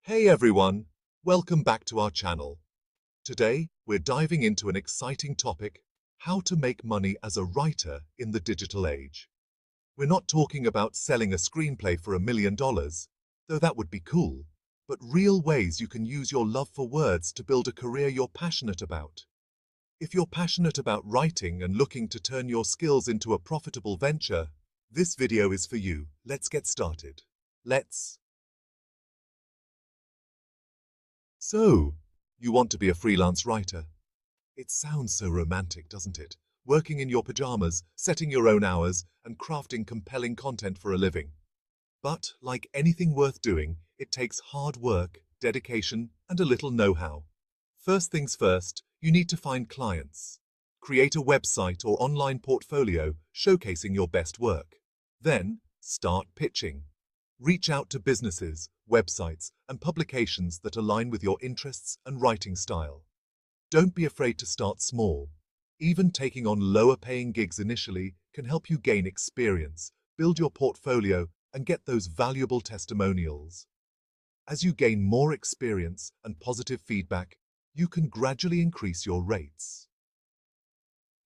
Hey everyone, welcome back to our channel. Today, we're diving into an exciting topic, how to make money as a writer in the digital age. We're not talking about selling a screenplay for $1 million, though that would be cool, but real ways you can use your love for words to build a career you're passionate about. If you're passionate about writing and looking to turn your skills into a profitable venture, this video is for you. Let's get started. So, you want to be a freelance writer? It sounds so romantic, doesn't it? Working in your pajamas, setting your own hours, and crafting compelling content for a living. But, like anything worth doing, it takes hard work, dedication, and a little know-how. First things first, you need to find clients. Create a website or online portfolio showcasing your best work. Then, start pitching. Reach out to businesses, websites, and publications that align with your interests and writing style. Don't be afraid to start small. Even taking on lower-paying gigs initially can help you gain experience, build your portfolio, and get those valuable testimonials. As you gain more experience and positive feedback, you can gradually increase your rates.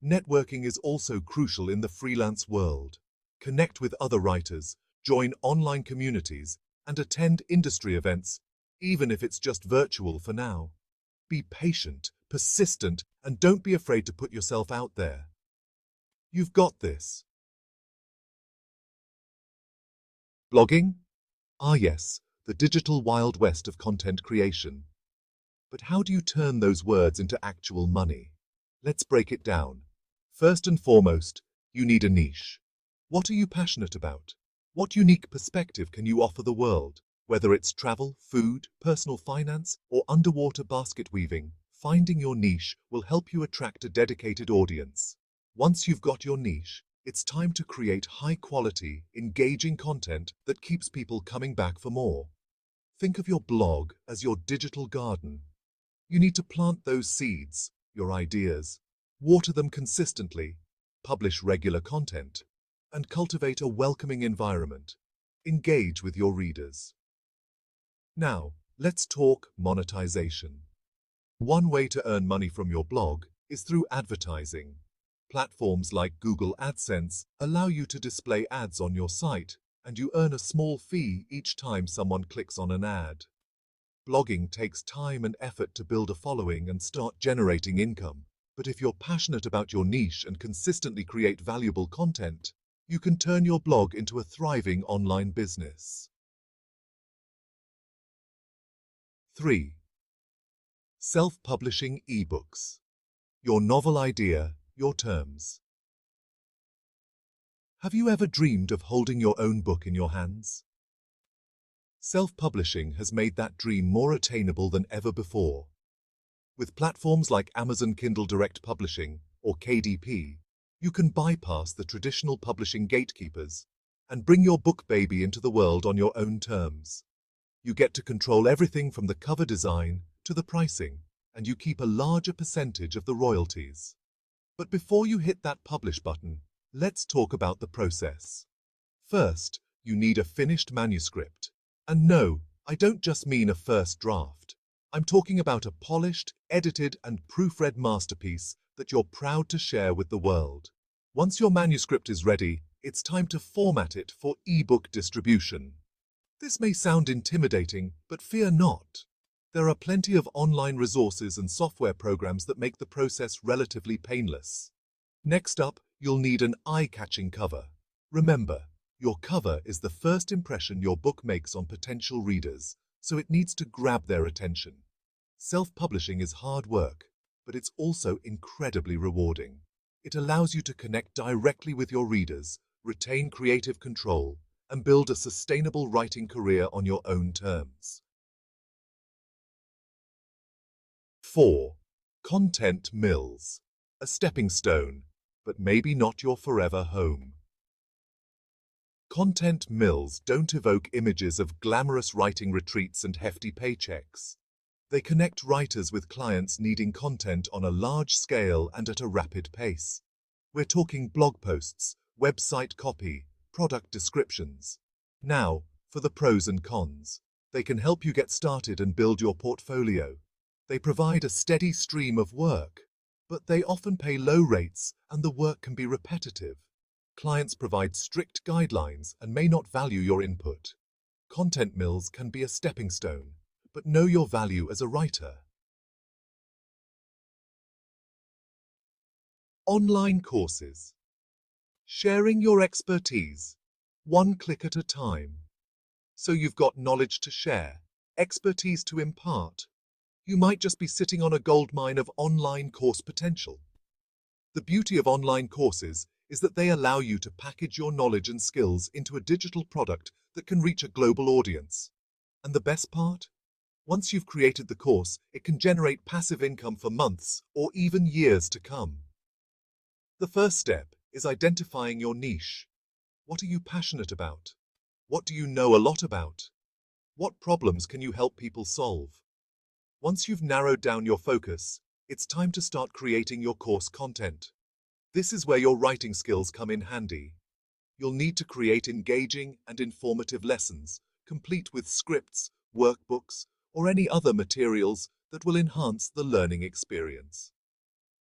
Networking is also crucial in the freelance world. Connect with other writers, join online communities, and attend industry events, even if it's just virtual for now. Be patient, persistent, and don't be afraid to put yourself out there. You've got this. Blogging? Ah yes, the digital Wild West of content creation. But how do you turn those words into actual money? Let's break it down. First and foremost, you need a niche. What are you passionate about? What unique perspective can you offer the world? Whether it's travel, food, personal finance, or underwater basket weaving, finding your niche will help you attract a dedicated audience. Once you've got your niche, it's time to create high-quality, engaging content that keeps people coming back for more. Think of your blog as your digital garden. You need to plant those seeds, your ideas, water them consistently, publish regular content, and cultivate a welcoming environment. Engage with your readers. Now, let's talk monetization. One way to earn money from your blog is through advertising. Platforms like Google AdSense allow you to display ads on your site, and you earn a small fee each time someone clicks on an ad. Blogging takes time and effort to build a following and start generating income, but if you're passionate about your niche and consistently create valuable content, you can turn your blog into a thriving online business. 3. Self-publishing ebooks. Your novel idea, your terms. Have you ever dreamed of holding your own book in your hands? Self-publishing has made that dream more attainable than ever before. With platforms like Amazon Kindle Direct Publishing, or KDP, you can bypass the traditional publishing gatekeepers and bring your book baby into the world on your own terms. You get to control everything from the cover design to the pricing, and you keep a larger percentage of the royalties. But before you hit that publish button, let's talk about the process. First, you need a finished manuscript. And no, I don't just mean a first draft. I'm talking about a polished, edited, and proofread masterpiece that you're proud to share with the world. Once your manuscript is ready, it's time to format it for ebook distribution. This may sound intimidating, but fear not. There are plenty of online resources and software programs that make the process relatively painless. Next up, you'll need an eye-catching cover. Remember, your cover is the first impression your book makes on potential readers, so it needs to grab their attention. Self-publishing is hard work, but it's also incredibly rewarding. It allows you to connect directly with your readers, retain creative control, and build a sustainable writing career on your own terms. 4. Content mills. A stepping stone, but maybe not your forever home. Content mills don't evoke images of glamorous writing retreats and hefty paychecks. They connect writers with clients needing content on a large scale and at a rapid pace. We're talking blog posts, website copy, product descriptions. Now, for the pros and cons. They can help you get started and build your portfolio. They provide a steady stream of work, but they often pay low rates and the work can be repetitive. Clients provide strict guidelines and may not value your input. Content mills can be a stepping stone, but know your value as a writer. Online courses. Sharing your expertise, one click at a time. So you've got knowledge to share, expertise to impart. You might just be sitting on a goldmine of online course potential. The beauty of online courses is that they allow you to package your knowledge and skills into a digital product that can reach a global audience. And the best part? Once you've created the course, it can generate passive income for months or even years to come. The first step is identifying your niche. What are you passionate about? What do you know a lot about? What problems can you help people solve? Once you've narrowed down your focus, it's time to start creating your course content. This is where your writing skills come in handy. You'll need to create engaging and informative lessons, complete with scripts, workbooks, or any other materials that will enhance the learning experience.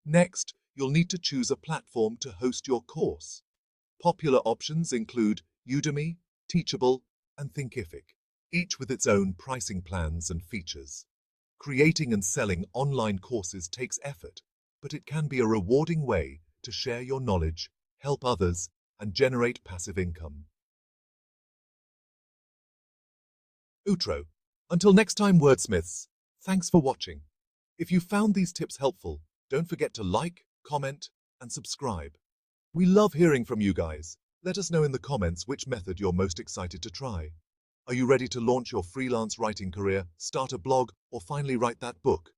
Next, you'll need to choose a platform to host your course. Popular options include Udemy, Teachable, and Thinkific, each with its own pricing plans and features. Creating and selling online courses takes effort, but it can be a rewarding way to share your knowledge, help others, and generate passive income. Outro. Until next time, Wordsmiths, thanks for watching. If you found these tips helpful, don't forget to like, comment, and subscribe. We love hearing from you guys. Let us know in the comments which method you're most excited to try. Are you ready to launch your freelance writing career, start a blog, or finally write that book?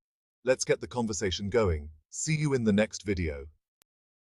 Let's get the conversation going. See you in the next video.